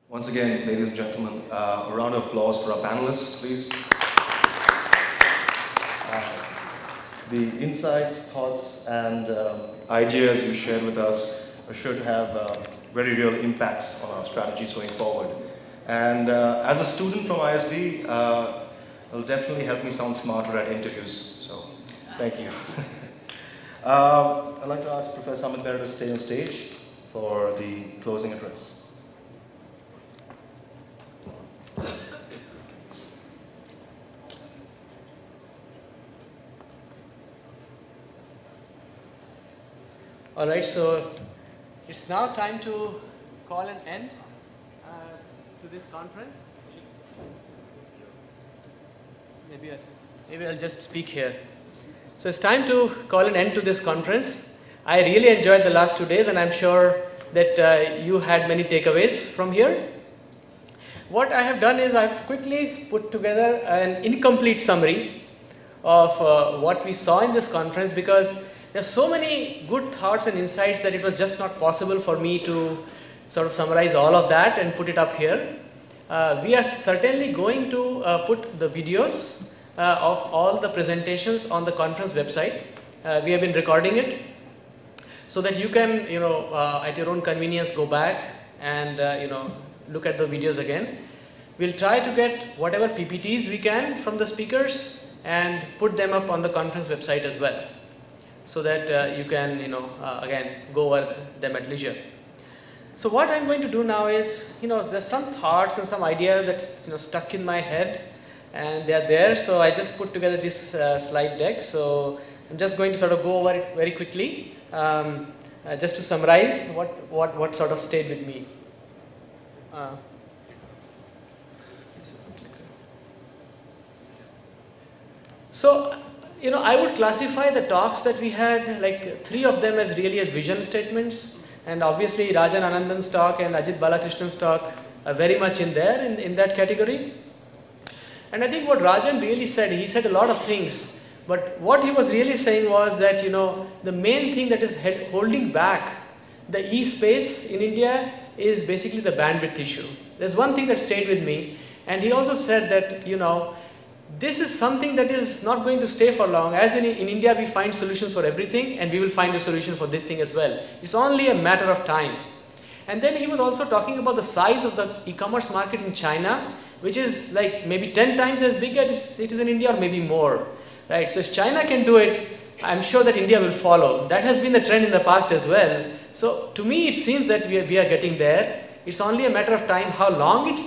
Once again, ladies and gentlemen, a round of applause for our panelists, please. The insights, thoughts, and ideas you shared with us should have very real impacts on our strategies going forward. And as a student from ISB, it'll definitely help me sound smarter at interviews. So, thank you. I'd like to ask Professor Amit Mehra to stay on stage for the closing address. All right, so it's now time to call an end to this conference. Maybe I'll just speak here. So it's time to call an end to this conference. I really enjoyed the last 2 days, and I'm sure that you had many takeaways from here. What I have done is I've quickly put together an incomplete summary of what we saw in this conference, because there's so many good thoughts and insights that it was just not possible for me to sort of summarize all of that and put it up here. We are certainly going to put the videos of all the presentations on the conference website. We have been recording it so that you can, at your own convenience, go back and, look at the videos again. We'll try to get whatever PPTs we can from the speakers and put them up on the conference website as well, so that you can, again, go over them at leisure. So what I'm going to do now is, there's some thoughts and some ideas that's stuck in my head, and they're there. So I just put together this slide deck. So I'm just going to sort of go over it very quickly, just to summarize what sort of stayed with me. So, I would classify the talks that we had, like 3 of them as really as vision statements, and obviously Rajan Anandan's talk and Ajit Balakrishnan's talk are very much in there, in that category. And I think what Rajan really said, he said a lot of things, but what he was really saying was that, the main thing that is holding back the e-space in India is basically the bandwidth issue. There's one thing that stayed with me, and he also said that, this is something that is not going to stay for long. As in India, we find solutions for everything, and we will find a solution for this thing as well. It's only a matter of time. And then he was also talking about the size of the e-commerce market in China, which is like maybe 10 times as big as it is in India, or maybe more. Right? So if China can do it, I'm sure that India will follow. That has been the trend in the past as well. So to me, it seems that we are getting there. It's only a matter of time. How long it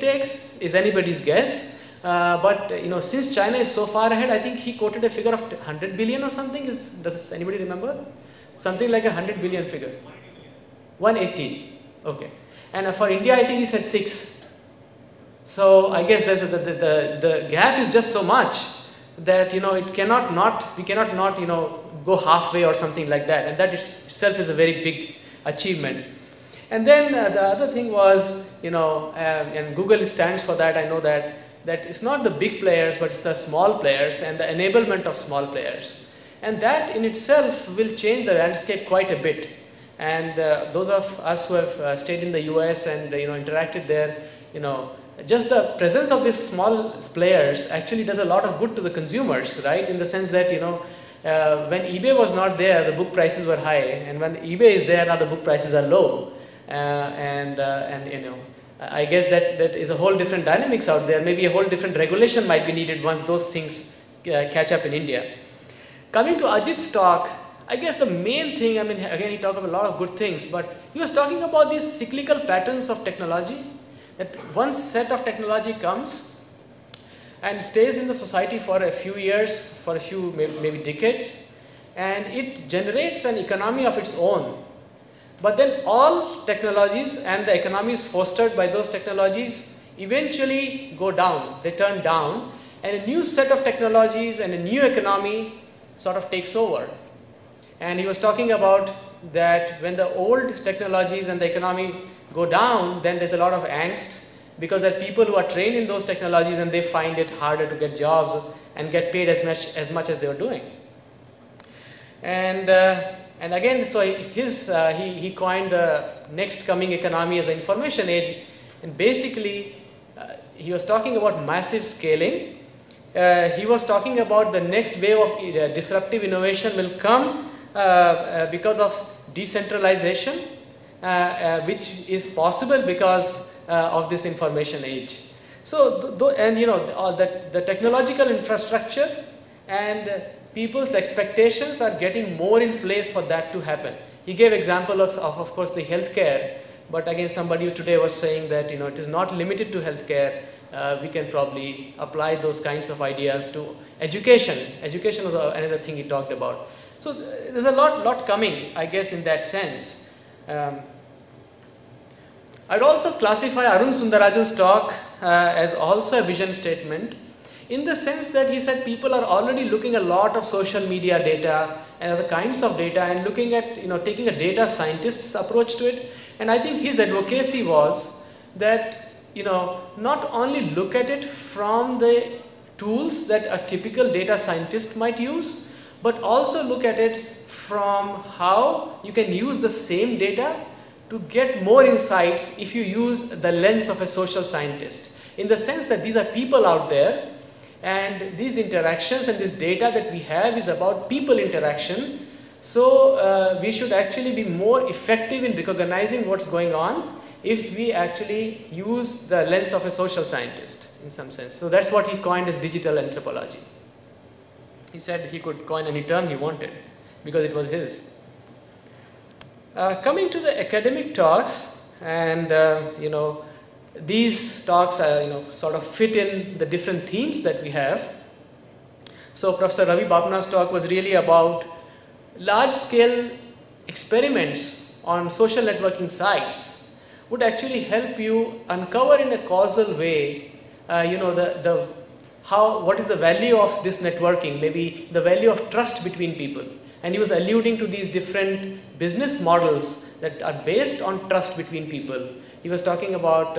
takes is anybody's guess. But since China is so far ahead, I think he quoted a figure of 100 billion or something. Does anybody remember? Something like 100 billion figure. 180. Okay. And for India, I think he said 6. So I guess there's the gap is just so much that we cannot not go halfway or something like that. And that itself is a very big achievement. And then the other thing was, and Google stands for that. I know that it's not the big players, but it's the small players and the enablement of small players. And that in itself will change the landscape quite a bit. And those of us who have stayed in the US and interacted there, just the presence of these small players actually does a lot of good to the consumers, right? In the sense that, when eBay was not there, the book prices were high. And when eBay is there, now the book prices are low. I guess that is a whole different dynamics out there. Maybe a whole different regulation might be needed once those things catch up in India. Coming to Ajit's talk, I guess the main thing, again, he talked about a lot of good things, but he was talking about these cyclical patterns of technology, that one set of technology comes and stays in the society for a few years, for a few maybe decades, and it generates an economy of its own. But then all technologies and the economies fostered by those technologies eventually go down, they turn down, and a new set of technologies and a new economy sort of takes over. And he was talking about that when the old technologies and the economy go down, then there's a lot of angst, because there are people who are trained in those technologies and they find it harder to get jobs and get paid as much as they were doing. And again, so he coined the next coming economy as the information age, And basically, he was talking about massive scaling. He was talking about the next wave of disruptive innovation will come because of decentralization, which is possible because of this information age. So, and you know, the technological infrastructure and people's expectations are getting more in place for that to happen. He gave examples of course, the healthcare, but again, somebody today was saying that, you know, it is not limited to healthcare. We can probably apply those kinds of ideas to education. Education was another thing he talked about. So there's a lot coming, I guess, in that sense. I'd also classify Arun Sundarajan's talk as also a vision statement, in the sense that he said people are already looking a lot of social media data and other kinds of data and looking at, you know, taking a data scientist's approach to it. And I think his advocacy was that, you know, not only look at it from the tools that a typical data scientist might use, but also look at it from how you can use the same data to get more insights if you use the lens of a social scientist. In the sense that these are people out there, and these interactions and this data that we have is about people interaction. So we should actually be more effective in recognizing what's going on if we actually use the lens of a social scientist in some sense. So that's what he coined as digital anthropology. He said he could coin any term he wanted because it was his. Coming to the academic talks, and you know, these talks are, you know, sort of fit in the different themes that we have. So Professor Ravi Bapna's talk was really about large-scale experiments on social networking sites would actually help you uncover in a causal way, you know, what is the value of this networking, maybe the value of trust between people. And he was alluding to these different business models that are based on trust between people. He was talking about,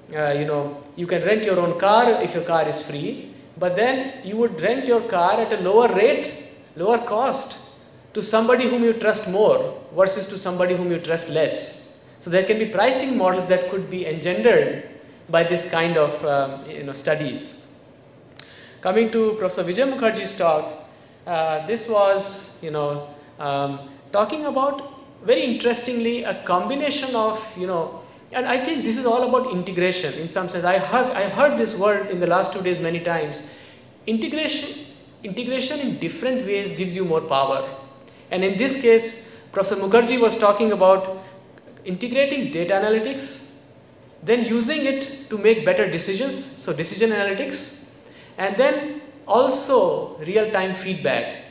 you know, you can rent your own car if your car is free, but then you would rent your car at a lower rate, lower cost to somebody whom you trust more versus to somebody whom you trust less. So there can be pricing models that could be engendered by this kind of you know, studies. Coming to Professor Vijay Mukherjee's talk, this was, you know, talking about, very interestingly, a combination of, you know, and I think this is all about integration in some sense. I've heard this word in the last 2 days many times. Integration in different ways gives you more power. And in this case, Professor Mukherjee was talking about integrating data analytics, then using it to make better decisions, so decision analytics, and then also real-time feedback.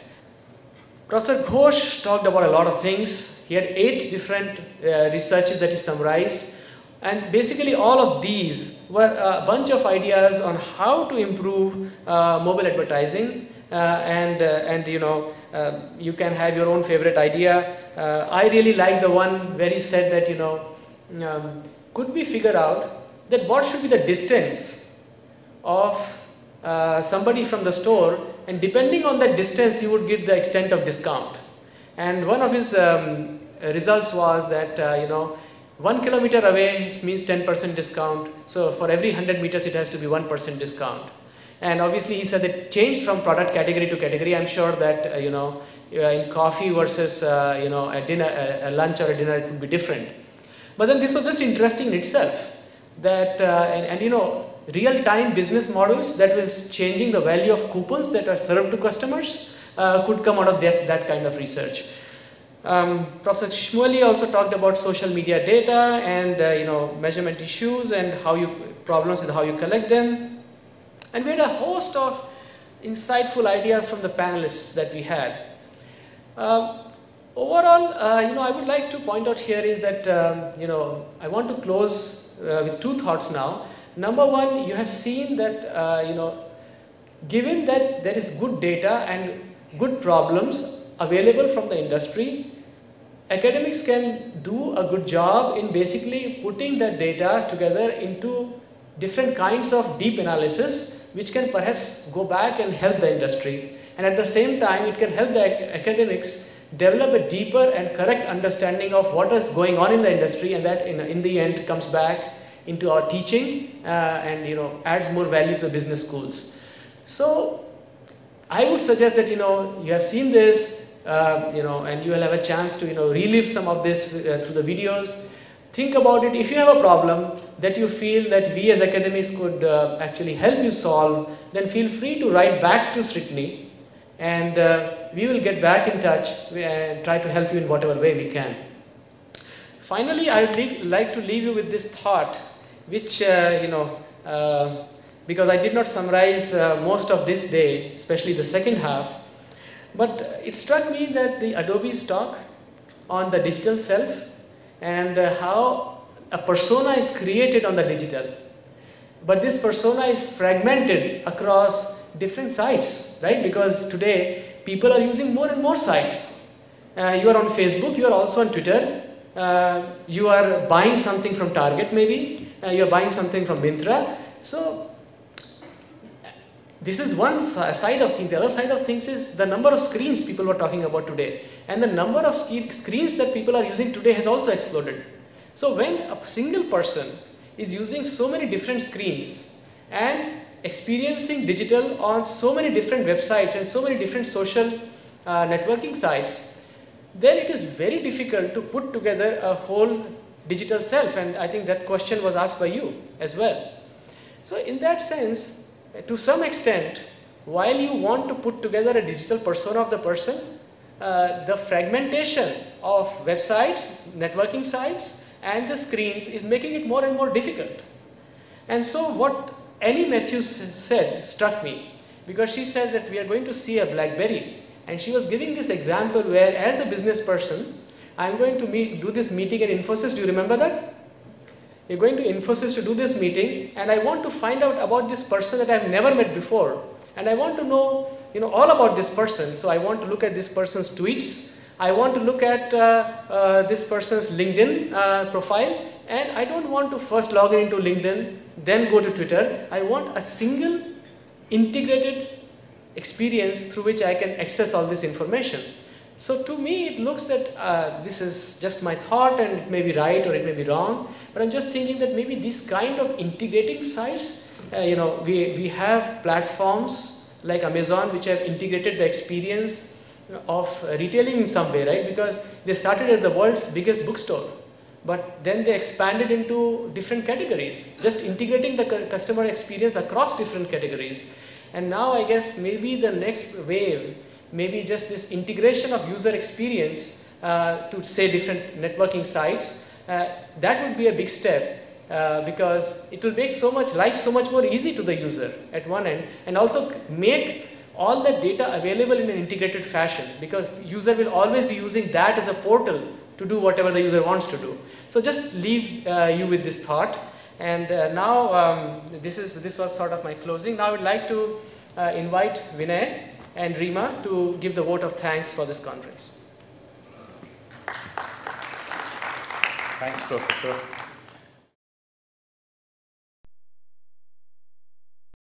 Professor Ghosh talked about a lot of things. He had 8 different researches that he summarized. And basically all of these were a bunch of ideas on how to improve mobile advertising, and you know, you can have your own favorite idea. I really like the one where he said that, you know, could we figure out that what should be the distance of somebody from the store, and depending on that distance you would get the extent of discount. And one of his results was that, you know, 1 kilometer away it means 10% discount, so for every 100 meters it has to be 1% discount. And obviously he said it changed from product category to category. I'm sure that, you know, in coffee versus, you know, a dinner, a lunch or a dinner, it would be different. But then this was just interesting in itself, that, and you know, real-time business models that was changing the value of coupons that are served to customers could come out of that kind of research. Professor Shmueli also talked about social media data and you know, measurement issues and problems with how you collect them. And we had a host of insightful ideas from the panelists that we had. Overall, you know, I would like to point out here is that, you know, I want to close with 2 thoughts now. Number one, you have seen that, you know, given that there is good data and good problems available from the industry, academics can do a good job in basically putting that data together into different kinds of deep analysis, which can perhaps go back and help the industry. And at the same time, it can help the academics develop a deeper and correct understanding of what is going on in the industry, and that in the end comes back into our teaching and adds more value to the business schools. So I would suggest that you have seen this, and you will have a chance to relive some of this through the videos. Think about it. If you have a problem that you feel that we as academics could actually help you solve, then feel free to write back to Sritni, and we will get back in touch and try to help you in whatever way we can. Finally, I would like to leave you with this thought, which because I did not summarize most of this day, especially the second half, but it struck me that the Adobe's talk on the digital self and how a persona is created on the digital. But this persona is fragmented across different sites, right? Because today people are using more and more sites. You are on Facebook, you are also on Twitter, you are buying something from Target maybe, you are buying something from Myntra. So this is one side of things. The other side of things is the number of screens people were talking about today. And the number of screens that people are using today has also exploded. So when a single person is using so many different screens and experiencing digital on so many different websites and so many different social networking sites, then it is very difficult to put together a whole digital self. And I think that question was asked by you as well. So in that sense, to some extent, while you want to put together a digital persona of the person, the fragmentation of websites, networking sites, and the screens is making it more and more difficult. And so what Annie Matthews said struck me, because she said that we are going to see a BlackBerry, and she was giving this example where, as a business person, I'm going to do this meeting at Infosys. Do you remember that? You're going to Infosys to do this meeting, and I want to find out about this person that I've never met before, and I want to know, all about this person. So I want to look at this person's tweets. I want to look at this person's LinkedIn profile, and I don't want to first log in into LinkedIn, then go to Twitter. I want a single integrated experience through which I can access all this information. So to me, it looks that this is just my thought, and it may be right or it may be wrong, but I'm just thinking that maybe this kind of integrating sites, we have platforms like Amazon which have integrated the experience of retailing in some way, right? Because they started as the world's biggest bookstore, but then they expanded into different categories, just integrating the customer experience across different categories. And now I guess maybe the next wave, maybe just this integration of user experience to say different networking sites, that would be a big step because it will make life so much more easy to the user at one end, and also make all the data available in an integrated fashion, because user will always be using that as a portal to do whatever the user wants to do. So just leave you with this thought. And now this was sort of my closing. Now I would like to invite Vinay and Rima to give the vote of thanks for this conference. Thanks, Professor.